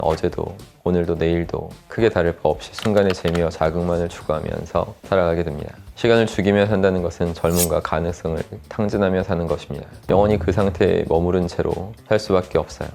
어제도 오늘도 내일도 크게 다를 바 없이 순간의 재미와 자극만을 추구하면서 살아가게 됩니다. 시간을 죽이며 산다는 것은 젊음과 가능성을 탕진하며 사는 것입니다. 영원히 그 상태에 머무른 채로 살 수밖에 없어요.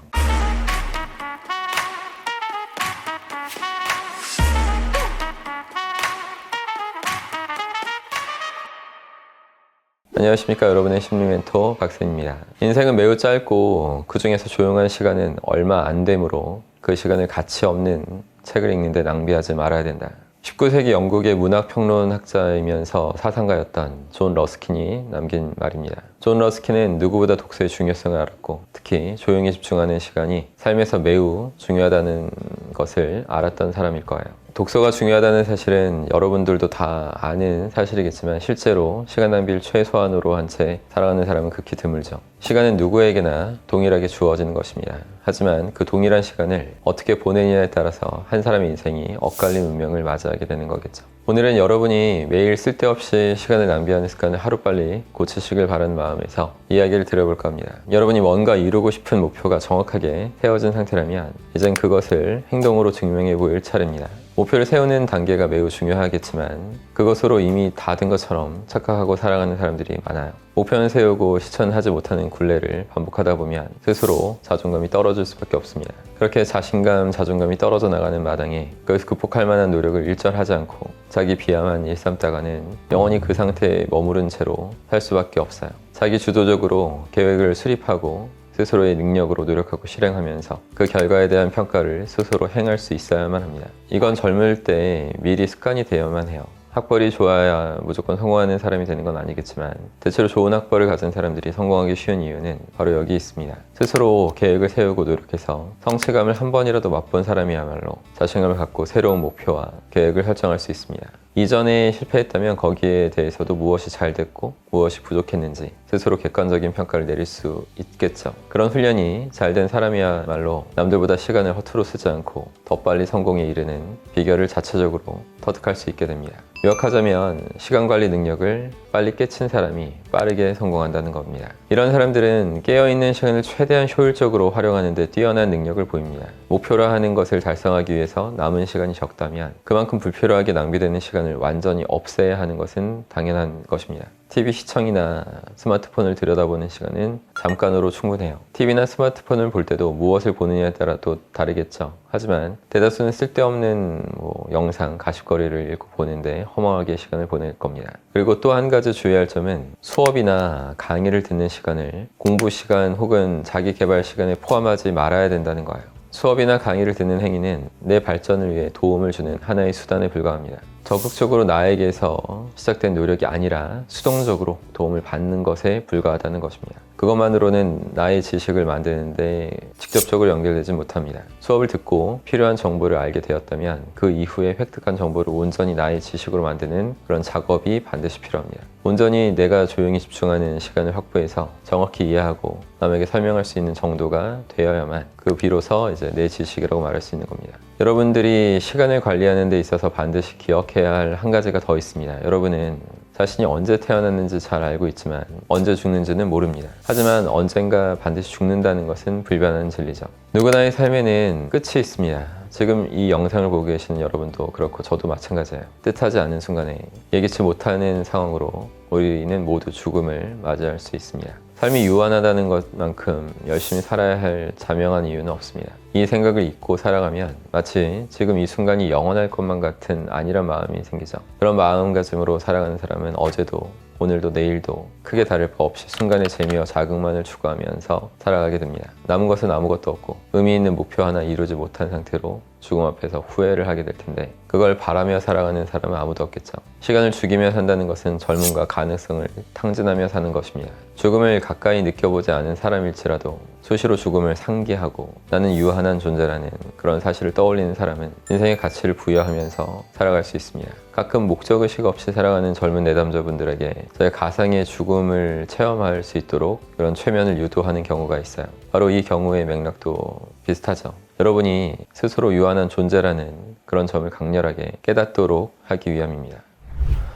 안녕하십니까, 여러분의 심리 멘토 박쌤입니다. 인생은 매우 짧고 그 중에서 조용한 시간은 얼마 안 되므로 그 시간을 가치 없는 책을 읽는데 낭비하지 말아야 된다. 19세기 영국의 문학평론학자이면서 사상가였던 존 러스킨이 남긴 말입니다. 존 러스킨은 누구보다 독서의 중요성을 알았고 특히 조용히 집중하는 시간이 삶에서 매우 중요하다는 것을 알았던 사람일 거예요. 독서가 중요하다는 사실은 여러분들도 다 아는 사실이겠지만 실제로 시간 낭비를 최소한으로 한 채 살아가는 사람은 극히 드물죠. 시간은 누구에게나 동일하게 주어지는 것입니다. 하지만 그 동일한 시간을 어떻게 보내느냐에 따라서 한 사람의 인생이 엇갈린 운명을 맞이하게 되는 거겠죠. 오늘은 여러분이 매일 쓸데없이 시간을 낭비하는 습관을 하루빨리 고치시길 바라는 마음에서 이야기를 드려볼까 합니다. 여러분이 뭔가 이루고 싶은 목표가 정확하게 세워진 상태라면 이젠 그것을 행동으로 증명해 보일 차례입니다. 목표를 세우는 단계가 매우 중요하겠지만 그것으로 이미 다 된 것처럼 착각하고 살아가는 사람들이 많아요. 목표는 세우고 실천하지 못하는 굴레를 반복하다 보면 스스로 자존감이 떨어질 수밖에 없습니다. 그렇게 자신감, 자존감이 떨어져 나가는 마당에 그것을 극복할 만한 노력을 일절하지 않고 자기 비하만 일삼다가는 영원히 그 상태에 머무른 채로 살 수밖에 없어요. 자기 주도적으로 계획을 수립하고 스스로의 능력으로 노력하고 실행하면서 그 결과에 대한 평가를 스스로 행할 수 있어야만 합니다. 이건 젊을 때 미리 습관이 되어야만 해요. 학벌이 좋아야 무조건 성공하는 사람이 되는 건 아니겠지만 대체로 좋은 학벌을 가진 사람들이 성공하기 쉬운 이유는 바로 여기 있습니다. 스스로 계획을 세우고 노력해서 성취감을 한 번이라도 맛본 사람이야말로 자신감을 갖고 새로운 목표와 계획을 설정할 수 있습니다. 이전에 실패했다면 거기에 대해서도 무엇이 잘 됐고 무엇이 부족했는지 스스로 객관적인 평가를 내릴 수 있겠죠. 그런 훈련이 잘 된 사람이야말로 남들보다 시간을 허투루 쓰지 않고 더 빨리 성공에 이르는 비결을 자체적으로 터득할 수 있게 됩니다. 요약하자면 시간 관리 능력을 빨리 깨친 사람이 빠르게 성공한다는 겁니다. 이런 사람들은 깨어있는 시간을 최대한 효율적으로 활용하는 데 뛰어난 능력을 보입니다. 목표라 하는 것을 달성하기 위해서 남은 시간이 적다면 그만큼 불필요하게 낭비되는 시간을 완전히 없애야 하는 것은 당연한 것입니다. TV 시청이나 스마트폰을 들여다보는 시간은 잠깐으로 충분해요. TV나 스마트폰을 볼 때도 무엇을 보느냐에 따라 또 다르겠죠. 하지만 대다수는 쓸데없는 영상, 가십거리를 읽고 보는데 허망하게 시간을 보낼 겁니다. 그리고 또 한 가지 주의할 점은 수업이나 강의를 듣는 시간을 공부 시간 혹은 자기 개발 시간에 포함하지 말아야 된다는 거예요. 수업이나 강의를 듣는 행위는 내 발전을 위해 도움을 주는 하나의 수단에 불과합니다. 적극적으로 나에게서 시작된 노력이 아니라 수동적으로 도움을 받는 것에 불과하다는 것입니다. 그것만으로는 나의 지식을 만드는데 직접적으로 연결되지 못합니다. 수업을 듣고 필요한 정보를 알게 되었다면 그 이후에 획득한 정보를 온전히 나의 지식으로 만드는 그런 작업이 반드시 필요합니다. 온전히 내가 조용히 집중하는 시간을 확보해서 정확히 이해하고 남에게 설명할 수 있는 정도가 되어야만 그 비로소 이제 내 지식이라고 말할 수 있는 겁니다. 여러분들이 시간을 관리하는 데 있어서 반드시 기억해야 할 한 가지가 더 있습니다. 여러분은 자신이 언제 태어났는지 잘 알고 있지만 언제 죽는지는 모릅니다. 하지만 언젠가 반드시 죽는다는 것은 불변하는 진리죠. 누구나의 삶에는 끝이 있습니다. 지금 이 영상을 보고 계시는 여러분도 그렇고 저도 마찬가지예요. 뜻하지 않은 순간에 예기치 못하는 상황으로 우리는 모두 죽음을 맞이할 수 있습니다. 삶이 유한하다는 것만큼 열심히 살아야 할 자명한 이유는 없습니다. 이 생각을 잊고 살아가면 마치 지금 이 순간이 영원할 것만 같은 안일한 마음이 생기죠. 그런 마음가짐으로 살아가는 사람은 어제도 오늘도 내일도 크게 다를 바 없이 순간의 재미와 자극만을 추구하면서 살아가게 됩니다. 남은 것은 아무것도 없고 의미 있는 목표 하나 이루지 못한 상태로 죽음 앞에서 후회를 하게 될 텐데 그걸 바라며 살아가는 사람은 아무도 없겠죠. 시간을 죽이며 산다는 것은 젊음과 가능성을 탕진하며 사는 것입니다. 죽음을 가까이 느껴보지 않은 사람일지라도 수시로 죽음을 상기하고 나는 유한한 존재라는 그런 사실을 떠올리는 사람은 인생의 가치를 부여하면서 살아갈 수 있습니다. 가끔 목적의식 없이 살아가는 젊은 내담자분들에게 저의 가상의 죽음을 체험할 수 있도록 그런 최면을 유도하는 경우가 있어요. 바로 이 경우의 맥락도 비슷하죠. 여러분이 스스로 유한한 존재라는 그런 점을 강렬하게 깨닫도록 하기 위함입니다.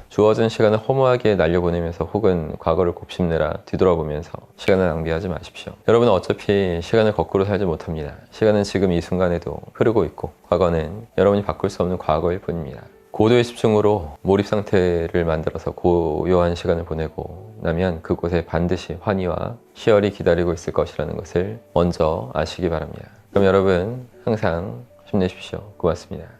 주어진 시간을 허무하게 날려보내면서 혹은 과거를 곱씹느라 뒤돌아보면서 시간을 낭비하지 마십시오. 여러분은 어차피 시간을 거꾸로 살지 못합니다. 시간은 지금 이 순간에도 흐르고 있고 과거는 여러분이 바꿀 수 없는 과거일 뿐입니다. 고도의 집중으로 몰입 상태를 만들어서 고요한 시간을 보내고 나면 그곳에 반드시 환희와 희열이 기다리고 있을 것이라는 것을 먼저 아시기 바랍니다. 그럼 여러분 항상 힘내십시오. 고맙습니다.